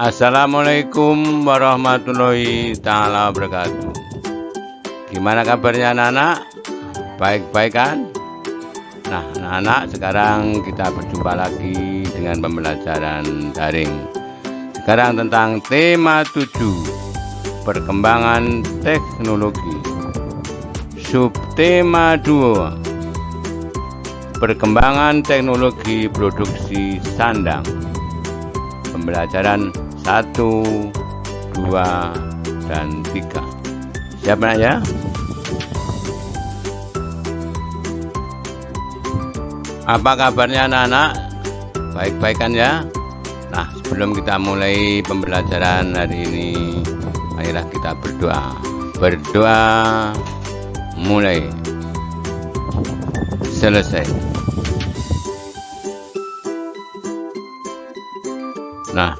Assalamualaikum warahmatullahi ta'ala wabarakatuh. Gimana kabarnya anak-anak? Baik-baik kan? Nah anak-anak, sekarang kita berjumpa lagi dengan pembelajaran daring. Sekarang tentang tema 7, perkembangan teknologi. Subtema 2, perkembangan teknologi produksi sandang. Pembelajaran 1, 2, dan 3. Siap nak ya? Apa kabarnya anak-anak? Baik-baik kan ya? Nah, sebelum kita mulai pembelajaran hari ini, marilah kita berdoa. Berdoa mulai. Selesai. Nah,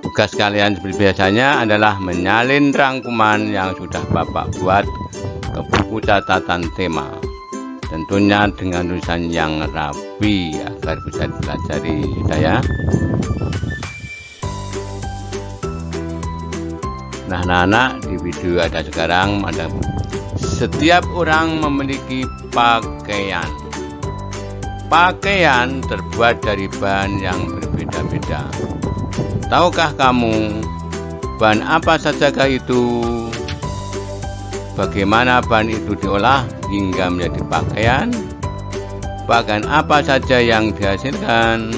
tugas kalian seperti biasanya adalah menyalin rangkuman yang sudah Bapak buat ke buku catatan tema. Tentunya dengan tulisan yang rapi agar bisa dipelajari saya. Nah, anak-anak, di video ada sekarang ada setiap orang memiliki pakaian. Pakaian terbuat dari bahan yang berbeda-beda. Tahukah kamu bahan apa sajakah itu? Bagaimana bahan itu diolah hingga menjadi pakaian? Bahan apa saja yang dihasilkan?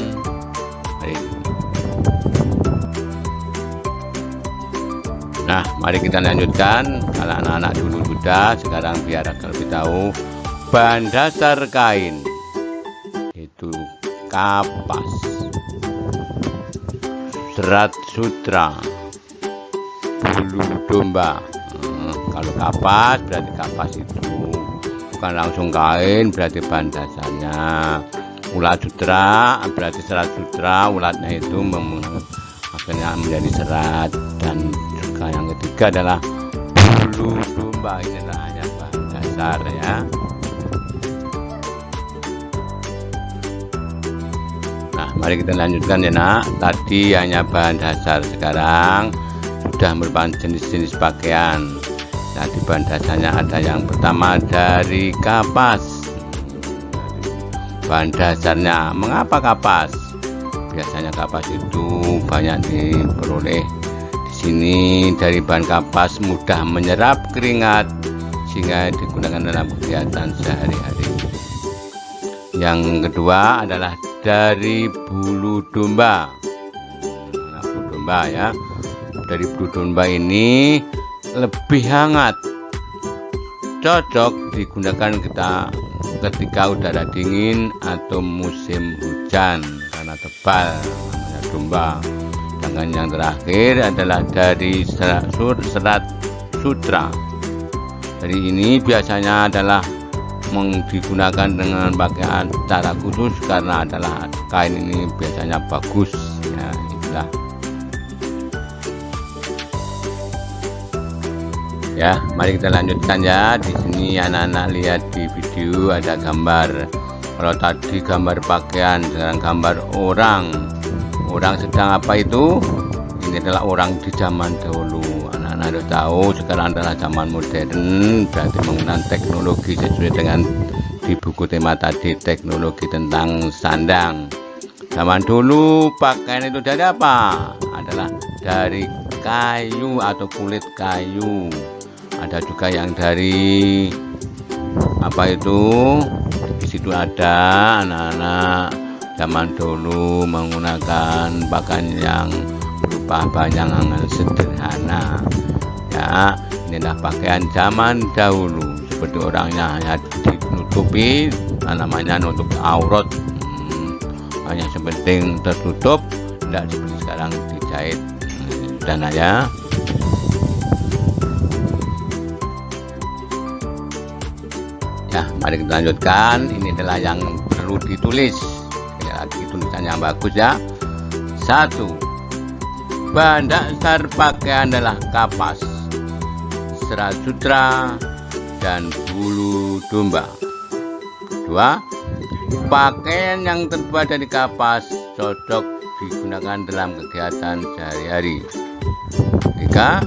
Nah, mari kita lanjutkan. Kalau anak-anak dulu sudah, sekarang biar agak lebih tahu bahan dasar kain itu kapas, serat sutra, bulu domba. Kalau kapas berarti kapas itu bukan langsung kain, berarti bahan dasarnya. Ulat sutra berarti serat sutra, ulatnya itu akhirnya menjadi serat. Dan juga yang ketiga adalah bulu domba, inilah hanya bahan dasar ya. Nah, mari kita lanjutkan ya nak. Tadi hanya bahan dasar, sekarang sudah merupakan jenis-jenis pakaian. Jadi bahan dasarnya ada yang pertama dari kapas. Bahan dasarnya, mengapa kapas? Biasanya kapas itu banyak diperoleh di sini. Dari bahan kapas mudah menyerap keringat sehingga digunakan dalam kegiatan sehari-hari. Yang kedua adalah dari bulu domba. Nah, bulu domba ya. Dari bulu domba ini lebih hangat, cocok digunakan ketika udara dingin atau musim hujan karena tebal, namanya domba. Sedangkan yang terakhir adalah dari serat sutra. Dari ini biasanya adalah digunakan dengan pakaian secara khusus karena adalah kain ini biasanya bagus ya, itulah ya. Mari kita lanjutkan ya. Di sini anak-anak lihat di video ada gambar. Kalau tadi gambar pakaian, sekarang gambar orang sedang apa itu? Ini adalah orang di zaman dahulu. Anak-anak harus tahu sekarang adalah zaman modern, berarti menggunakan teknologi sesuai dengan di buku tema tadi, teknologi tentang sandang. Zaman dulu pakaian itu dari apa? Adalah dari kayu atau kulit kayu. Ada juga yang dari apa itu? Di situ ada anak-anak zaman dulu menggunakan pakaian yang berupa bahan yang sederhana. Ya, inilah pakaian zaman dahulu. Seperti orangnya hanya ditutupi, namanya nutup aurat. Hanya sepenting tertutup, tidak seperti sekarang dijahit. Dan ya. Ya, mari kita lanjutkan. Ini adalah yang perlu ditulis. Ya, lagi tulisan yang bagus ya. 1. Bahan dasar pakaian adalah kapas, serat sutra, dan bulu domba. 2. Pakaian yang terbuat dari kapas cocok digunakan dalam kegiatan sehari-hari. 3.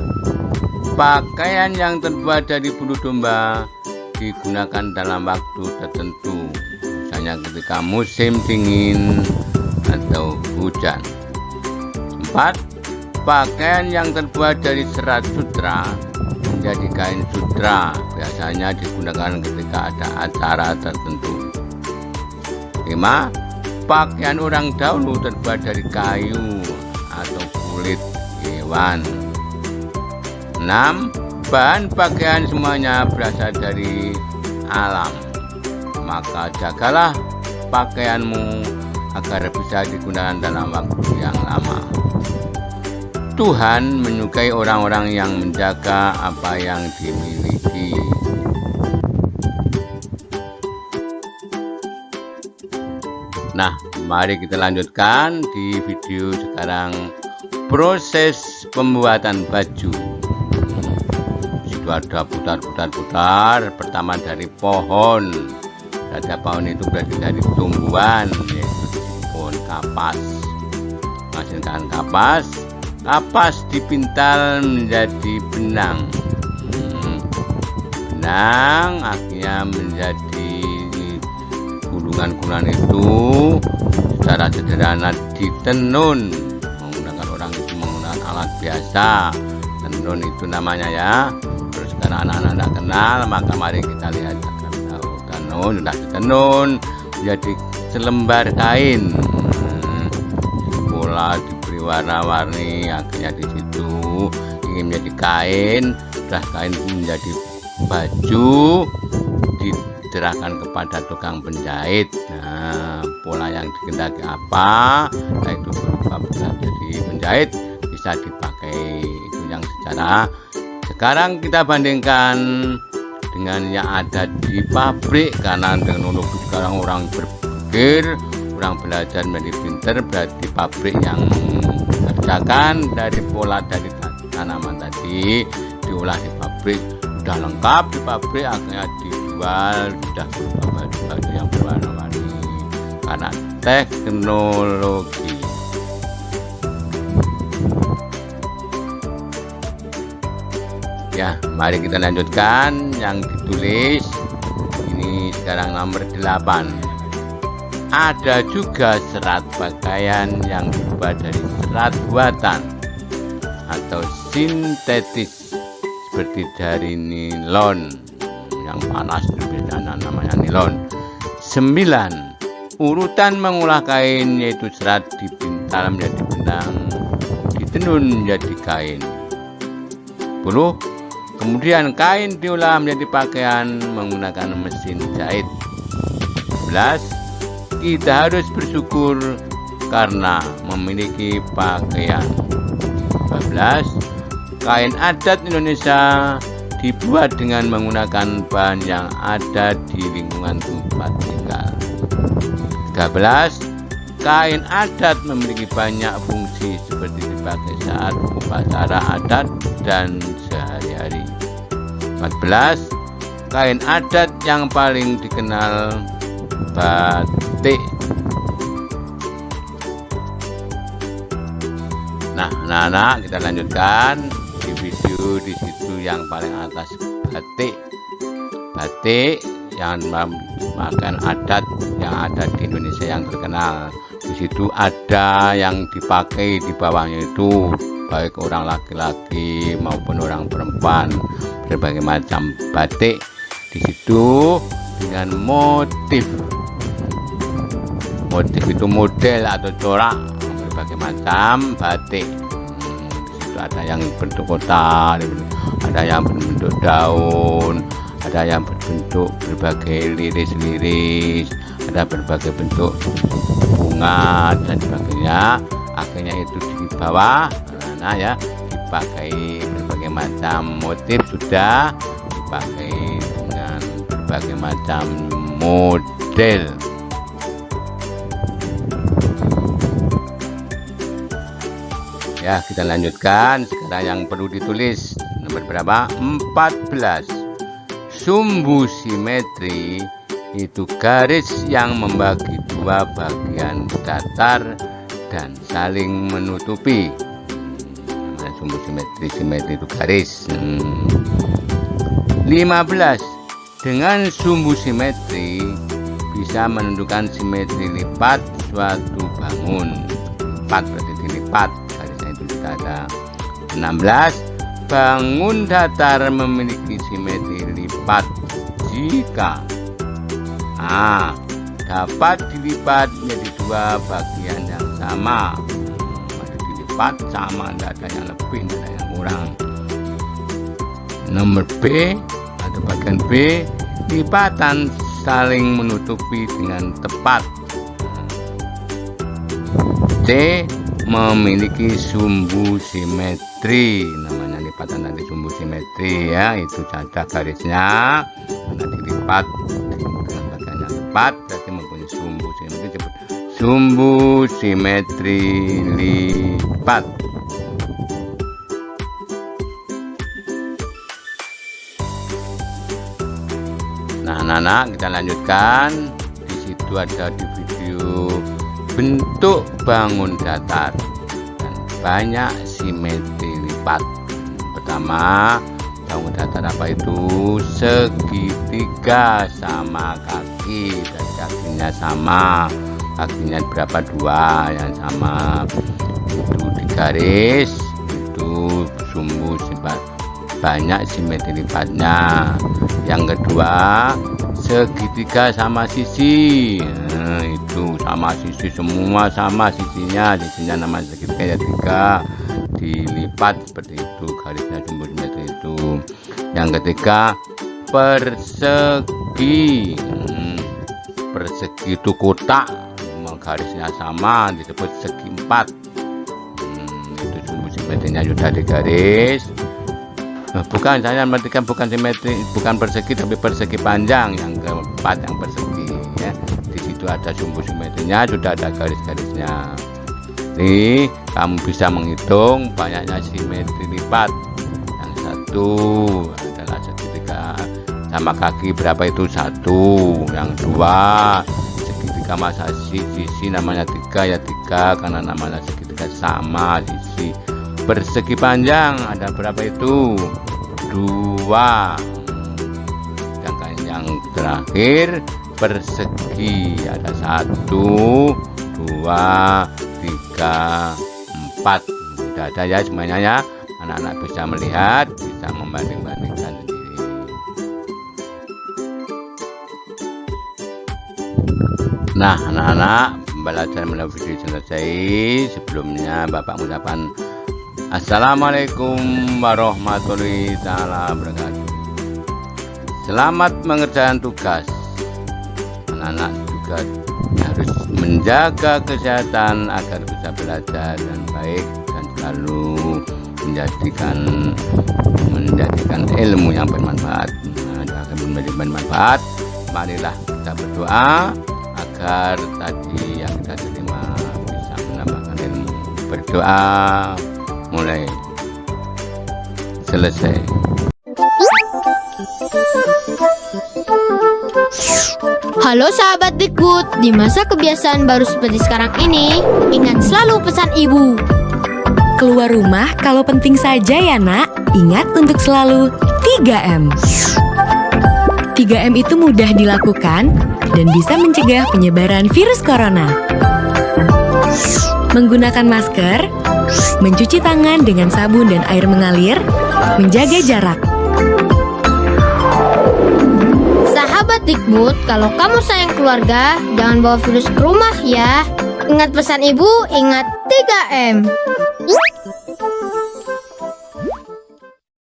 Pakaian yang terbuat dari bulu domba digunakan dalam waktu tertentu, misalnya ketika musim dingin atau hujan. 4. Pakaian yang terbuat dari serat sutra menjadi kain sutra, biasanya digunakan ketika ada acara tertentu. 5. Pakaian orang dahulu terbuat dari kayu atau kulit hewan. 6. Bahan pakaian semuanya berasal dari alam, maka jagalah pakaianmu agar bisa digunakan dalam waktu yang lama. Tuhan menyukai orang-orang yang menjaga apa yang dimiliki. Nah, mari kita lanjutkan di video sekarang proses pembuatan baju. Ada putar. Pertama dari pohon. Ada pohon itu berarti dari tumbuhan, yaitu pohon kapas. Menghasilkan kapas. Kapas dipintal menjadi benang. Benang akhirnya menjadi gulungan-gulungan itu secara sederhana ditenun. Menggunakan orang itu menggunakan alat biasa. Tenun itu namanya ya. Karena anak-anak tidak kenal, maka mari kita lihat. Tenun, sudah ditenun menjadi selembar kain. Pola diberi warna-warni, akhirnya di situ ingin menjadi kain. Sudah kain menjadi baju, diserahkan kepada tukang penjahit. Nah, pola yang dikehendaki apa, yaitu berupa jadi penjahit bisa dipakai. Itu yang secara. Sekarang kita bandingkan dengan yang ada di pabrik, karena teknologi sekarang orang berpikir, orang belajar menjadi pinter, berarti pabrik yang mengerjakan dari pola dari tanaman tadi diolah di pabrik, sudah lengkap di pabrik, akhirnya dijual, sudah berupa baju yang berwarna-warni karena teknologi. Ya, mari kita lanjutkan yang ditulis. Ini sekarang nomor 8. Ada juga serat pakaian yang dibuat dari serat buatan atau sintetis seperti dari nilon yang panas, biasanya namanya nilon. 9. Urutan mengolah kain, yaitu serat dipintal menjadi benang, ditenun menjadi kain. 10. Kemudian kain diolah menjadi pakaian menggunakan mesin jahit. 11. Kita harus bersyukur karena memiliki pakaian. 12. Kain adat Indonesia dibuat dengan menggunakan bahan yang ada di lingkungan tempat tinggal. 13. Kain adat memiliki banyak fungsi seperti dipakai saat upacara adat dan sehari-hari. 14. Kain adat yang paling dikenal batik. Nah, anak-anak, kita lanjutkan di video di situ yang paling atas, batik. Batik yang memakan adat yang ada di Indonesia yang terkenal. Di situ ada yang dipakai di bawahnya itu baik orang laki-laki maupun orang perempuan, berbagai macam batik di situ dengan motif itu model atau corak berbagai macam batik. Di situ ada yang bentuk kotak, ada yang berbentuk daun, ada yang berbentuk berbagai liris-liris, ada berbagai bentuk bunga dan sebagainya. Akhirnya itu di bawah ya dipakai berbagai macam motif, sudah dipakai dengan berbagai macam model. Ya, kita lanjutkan sekarang yang perlu ditulis nomor berapa? 14. Sumbu simetri itu garis yang membagi dua bagian datar dan saling menutupi. Sumbu simetri itu garis. 15. Dengan sumbu simetri bisa menentukan simetri lipat suatu bangun. 4 berarti dilipat, garisnya itu juga ada. 16. Bangun datar memiliki simetri lipat jika dapat dilipat menjadi dua bagian yang sama. Dilipat sama, tidak ada yang lebih, tidak ada yang kurang. Nomor B atau bagian B, lipatan saling menutupi dengan tepat. C, memiliki sumbu simetri, namanya lipatan dari sumbu simetri ya, itu cacat garisnya karena dilipat dengan bagian yang tepat berarti mempunyai sumbu simetri, disebut sumbu simetri lipat. Nah, anak-anak, kita lanjutkan. Di situ ada di video bentuk bangun datar dan banyak simetri lipat. Pertama, bangun datar apa itu? Segitiga sama kaki, dan kakinya sama. Kakinya berapa? 2 yang sama. Itu di garis, itu sumbu sifat. Banyak simetri lipatnya. Yang kedua, segitiga sama sisi. Nah, itu sama sisi, semua sama sisinya nama segitiga ya 3, dilipat seperti itu garisnya sumbu simetri itu. Yang ketiga, persegi. Persegi itu kotak, garisnya sama, disebut segi 4. Itu sumbu simetrinya sudah di garis. Bukan, saya mengartikan bukan simetri, bukan persegi tapi persegi panjang, yang keempat yang persegi ya. Di situ ada sumbu simetrinya, sudah ada garis-garisnya. Jadi kamu bisa menghitung banyaknya simetri lipat. Yang satu adalah segitiga sama kaki, berapa itu? 1. Yang 2, segitiga masa sisi namanya 3 ya 3 karena namanya segitiga sama sisi. Persegi panjang ada berapa itu? 2. Sedangkan yang terakhir persegi ada 1, 2, 3, 4. Sudah ada ya semuanya ya. Anak-anak bisa melihat, bisa membanding-bandingkan sendiri. Nah, anak-anak, pembelajaran melalui video selesai. Sebelumnya Bapak mengucapkan Assalamualaikum warahmatullahi wabarakatuh. Selamat mengerjakan tugas. Anak-anak juga harus menjaga kesehatan agar bisa belajar dengan baik dan selalu menjadikan ilmu yang bermanfaat. Agar menjadi bermanfaat, marilah kita berdoa agar tadi yang kita terima bisa menambahkan ilmu. Berdoa mulai selesai. Halo sahabat Dikbud, di masa kebiasaan baru seperti sekarang ini, ingat selalu pesan ibu. Keluar rumah kalau penting saja ya nak, ingat untuk selalu 3M. 3M itu mudah dilakukan dan bisa mencegah penyebaran virus corona. Menggunakan masker, mencuci tangan dengan sabun dan air mengalir, menjaga jarak. Sahabat Dikbud, kalau kamu sayang keluarga, jangan bawa virus ke rumah ya. Ingat pesan ibu, ingat 3M.